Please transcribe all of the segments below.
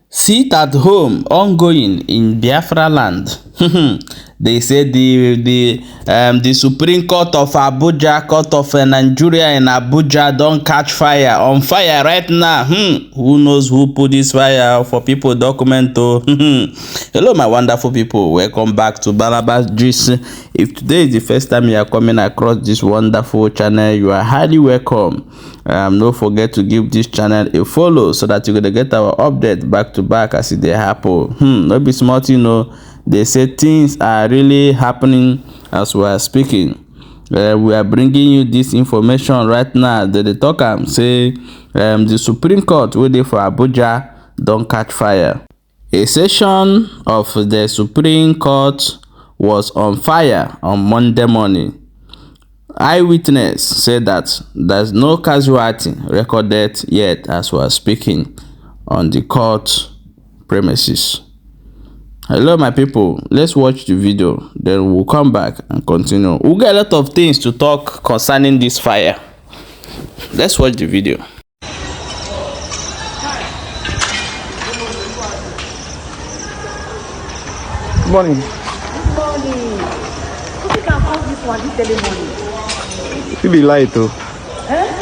Sit at home ongoing in BiafraLand. They say the Supreme Court of Abuja, Court of Nigeria in Abuja don't catch fire. On fire right now. Who knows who put this fire for people document to? Hello my wonderful people. Welcome back to Balabas Gist. If today is the first time you are coming across this wonderful channel, you are highly welcome. Don't forget to give this channel a follow so that you're gonna get our update back to back as they happen. No be smart, you know. They say things are really happening as we are speaking. We are bringing you this information right now. They talk and say the Supreme Court waiting for Abuja don't catch fire. A session of the Supreme Court was on fire on Monday morning. Eyewitness said that there's no casualty recorded yet as we are speaking on the court premises. Hello my people, let's watch the video, then we'll come back and continue. We'll get a lot of things to talk concerning this fire. Let's watch the video. Good morning. Good morning. You can call this one this early morning. You be light though. Eh?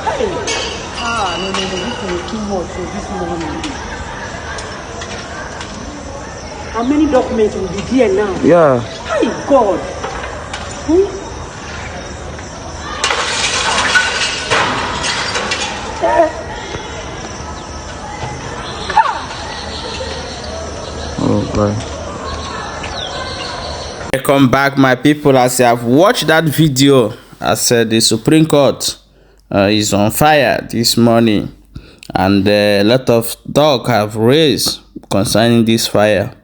Hey. No, this is too much for this morning. How many documents will be here now? Yeah. Hey God. Oh boy. Welcome back my people. As you have watched that video, I said the Supreme Court is on fire this morning, and a lot of talk have raised concerning this fire.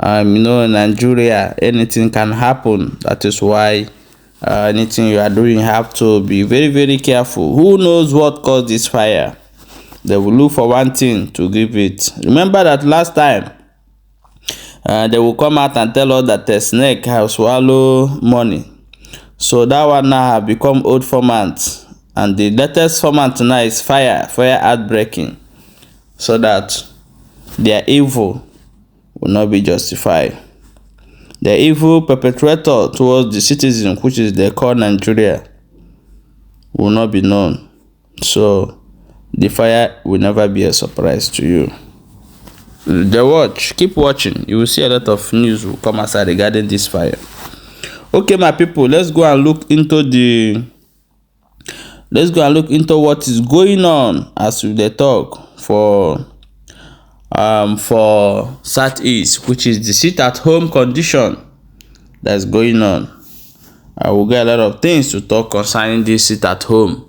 You know, in Nigeria anything can happen. That is why anything you are doing, you have to be very, very careful. Who knows what caused this fire? They will look for one thing to give it. Remember that last time they will come out and tell us that the snake has swallowed money. So that one now have become old format, and the latest format now is fire outbreaking, so that their evil will not be justified. The evil perpetrator towards the citizen, which is they call Nigeria, will not be known. So the fire will never be a surprise to you. Keep watching. You will see a lot of news will come outside regarding this fire. Okay, my people, let's go and look into what is going on as they talk for Southeast, which is the sit at home condition that's going on. I will get a lot of things to talk concerning this sit at home.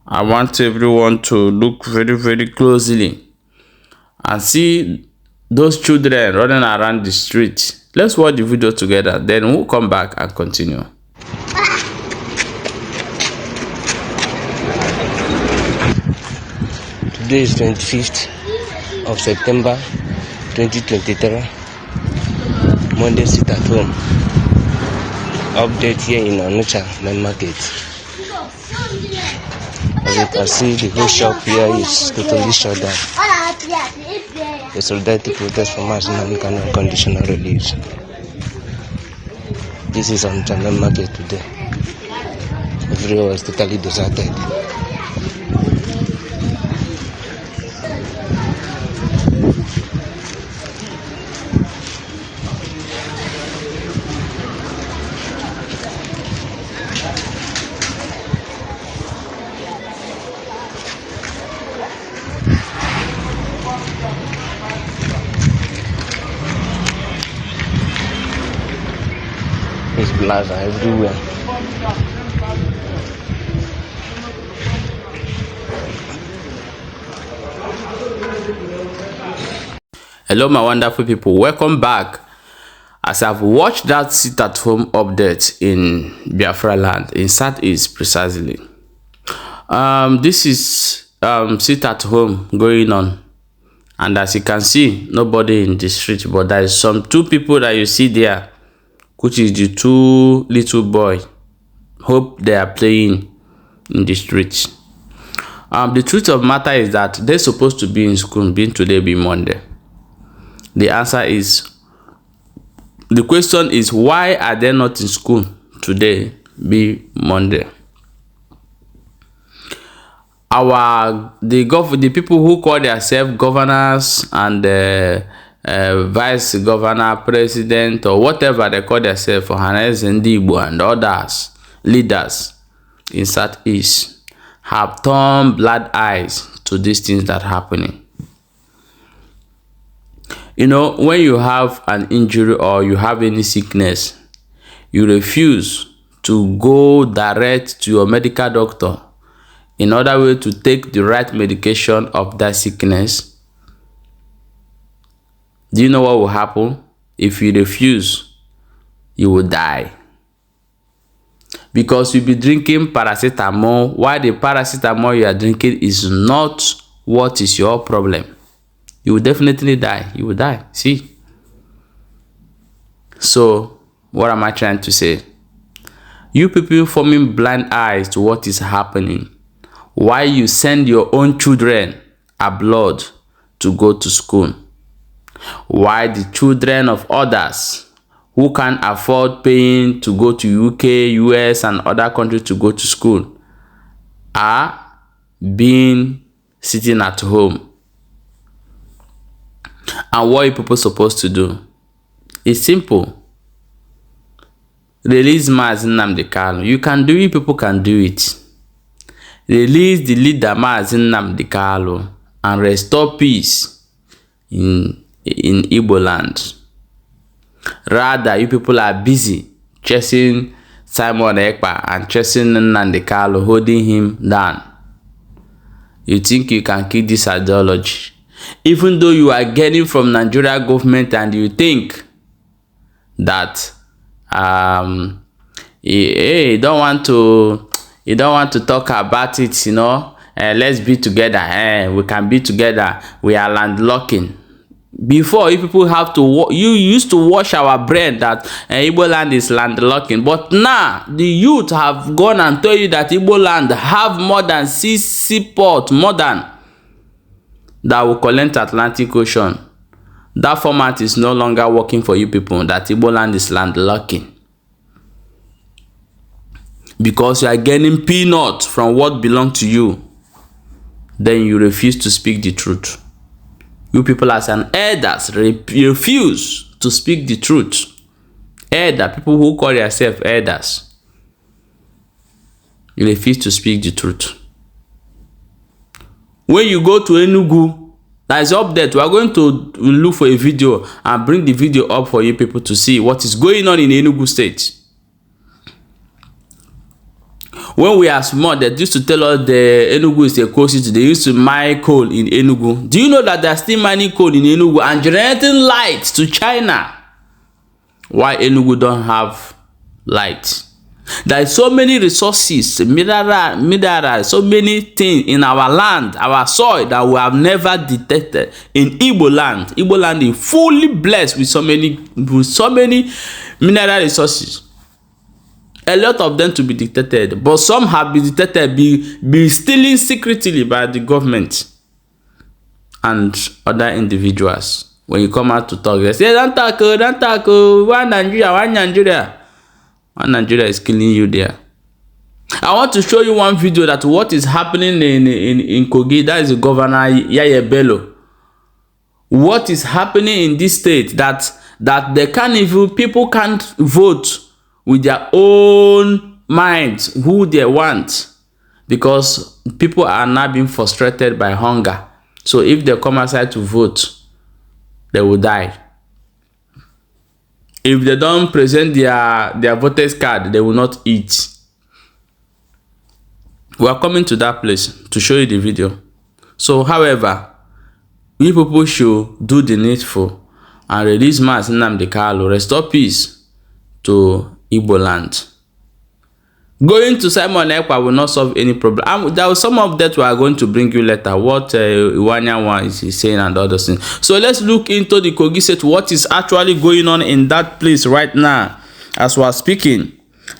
I want everyone to look very, very closely and see those children running around the street. Let's watch the video together, then we'll come back and continue. Today is 25th of September 2023. Monday sit at home. Update here in Onitsha main market. As you can see, the whole shop here is totally shut down. The solidarity protest for mass and conditional release. This is Onitsha main market today. Everywhere is totally deserted. There's plaza everywhere. Hello my wonderful people, welcome back. As I've watched that sit at home update in BiafraLand in Southeast precisely, this is sit at home going on, and as you can see, nobody in the street, but there is some two people that you see there, which is the two little boy. Hope they are playing in the streets. The truth of the matter is that they're supposed to be in school, being today, be Monday. The answer is, the question is, why are they not in school today, be Monday? The people who call themselves governors and vice governor, president, or whatever they call themselves, for Hanes and Igbo and others, leaders in Southeast, have turned blind eyes to these things that are happening. You know, when you have an injury or you have any sickness, you refuse to go direct to your medical doctor in order to take the right medication of that sickness. Do you know what will happen? If you refuse, you will die. Because you'll be drinking paracetamol, while the paracetamol you are drinking is not what is your problem. You will definitely die. You will die. See? So, what am I trying to say? You people forming blind eyes to what is happening, why you send your own children abroad to go to school, why the children of others who can afford paying to go to UK, US, and other countries to go to school are being sitting at home. And what are people supposed to do? It's simple. Release Mazi Nnamdi Kanu. You can do it, people can do it. Release the leader Mazi Nnamdi Kanu and restore peace in Igbo land. Rather, you people are busy chasing Simon Ekpa and chasing Nnamdi Kanu, holding him down. You think you can kill this ideology, even though you are getting from Nigeria government, and you think that you don't want to talk about it, you know. Let's be together. We can be together. We are landlocking. Before, you people have to, you used to wash our brain that Igbo land is landlocking, but now the youth have gone and told you that Igbo land have more than 6 seaports, more than that will connect Atlantic Ocean. That format is no longer working for you people, that Igbo land is landlocking. Because you are getting peanuts from what belongs to you, then you refuse to speak the truth. You people as an elders refuse to speak the truth. Elder, people who call themselves elders, you refuse to speak the truth. When you go to Enugu, there is update. We are going to look for a video and bring the video up for you people to see what is going on in Enugu state. When we are small, they used to tell us the Enugu is a coal city. They used to mine coal in Enugu. Do you know that they are still mining coal in Enugu and generating light to China? Why Enugu don't have light? There are so many resources, minerals, so many things in our land, our soil, that we have never detected in Igbo land. Igbo land is fully blessed with so many mineral resources. A lot of them to be detected, but some have been detected, be stealing secretly by the government and other individuals. When you come out to talk, they say, don't talk, one Nigeria. One Nigeria is killing you there. I want to show you one video that what is happening in Kogi. That is the governor Yaya Bello. What is happening in this state that they can't even, people can't vote with their own minds who they want, because people are now being frustrated by hunger. So if they come outside to vote, they will die. If they don't present their voters card, they will not eat. We are coming to that place to show you the video. So, however, we people should do the needful and release Mazi Nnamdi Kanu, restore peace to Igbo land. Going to Simon Ekpa will not solve any problem. There was some of that we are going to bring you later. What Iwanya is saying and other things. So let's look into the Kogi State. What is actually going on in that place right now, as we are speaking?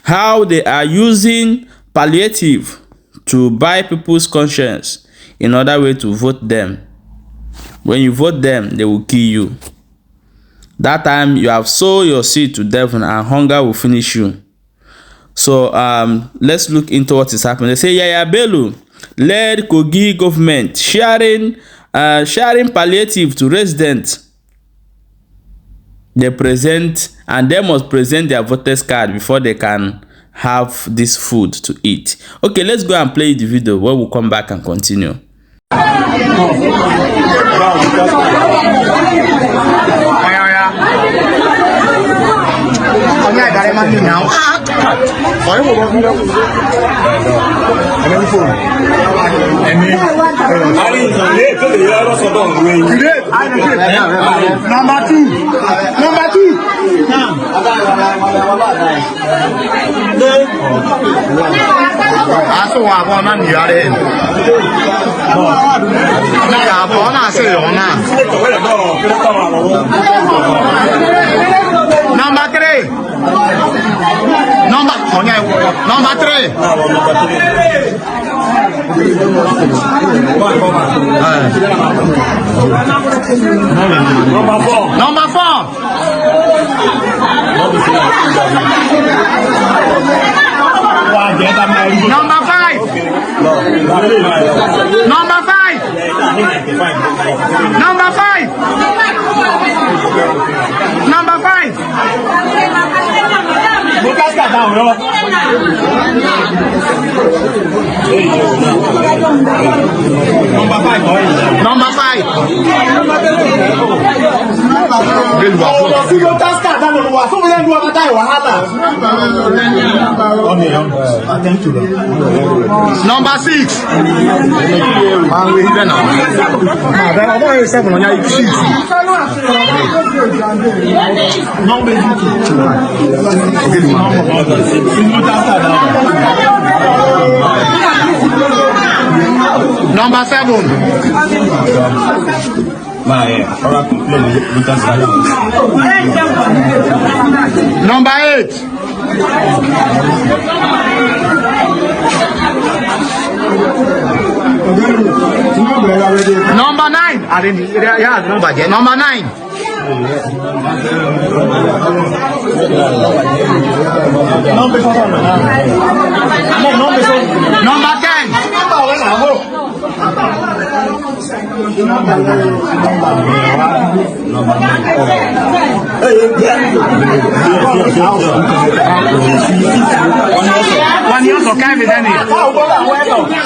How they are using palliative to buy people's conscience in order way to vote them. When you vote them, they will kill you. That time you have sold your seed to devil and hunger will finish you. So let's look into what is happening. They say Yaya Bello led Kogi government sharing palliative to residents. They present and they must present their voters card before they can have this food to eat. Okay, let's go and play the video where we'll come back and continue. Number two. Number three. Number three. Number four. Number five. Number five. Number five. Number five. Number five. Number six. Number seven. Number eight. Number nine. Number nine. Number 10. One year for Kevin,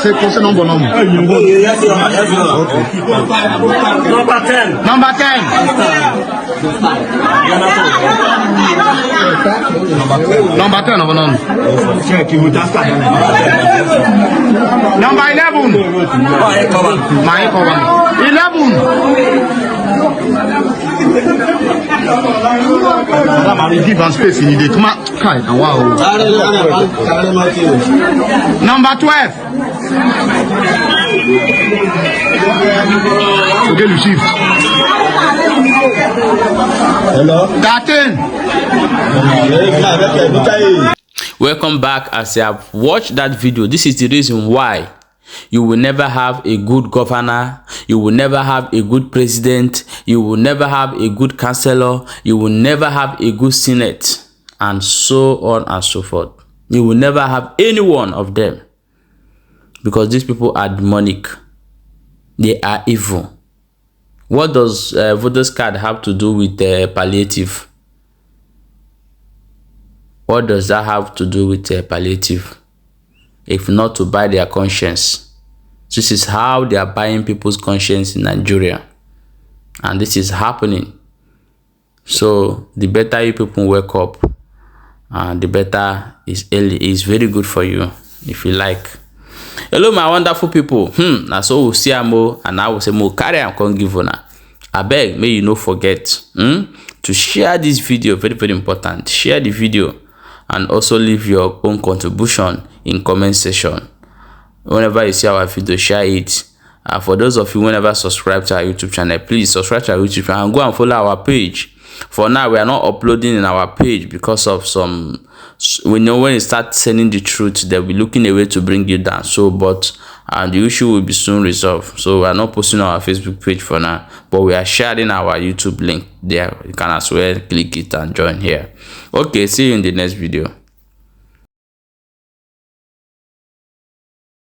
c'est pour ce nombre. Number 10. Number 10. Number 10. Number 11. My 11. Give us space in the wow. Number 12. Okay, you shift. Hello. 13. Welcome back. As you have watched that video, this is the reason why you will never have a good governor, you will never have a good president, you will never have a good councillor, you will never have a good senate, and so on and so forth. You will never have any one of them, because these people are demonic. They are evil. What does voters card have to do with palliative? What does that have to do with palliative? If not to buy their conscience. This is how they are buying people's conscience in Nigeria. And this is happening. So the better you people wake up, the better is very good for you, if you like. Hello my wonderful people. Now so we'll see more, and I will say more carry and come give on. I beg, may you not forget to share this video. Very, very important. Share the video and also leave your own contribution in comment section. Whenever you see our video, share it. For those of you who never subscribe to our YouTube channel, please subscribe to our YouTube channel and go and follow our page. For now, we are not uploading in our page because of some. We know when you start sending the truth, they'll be looking a way to bring you down. So, but and the issue will be soon resolved. So we are not posting on our Facebook page for now, but we are sharing our YouTube link there. You can as well click it and join here. Okay, see you in the next video.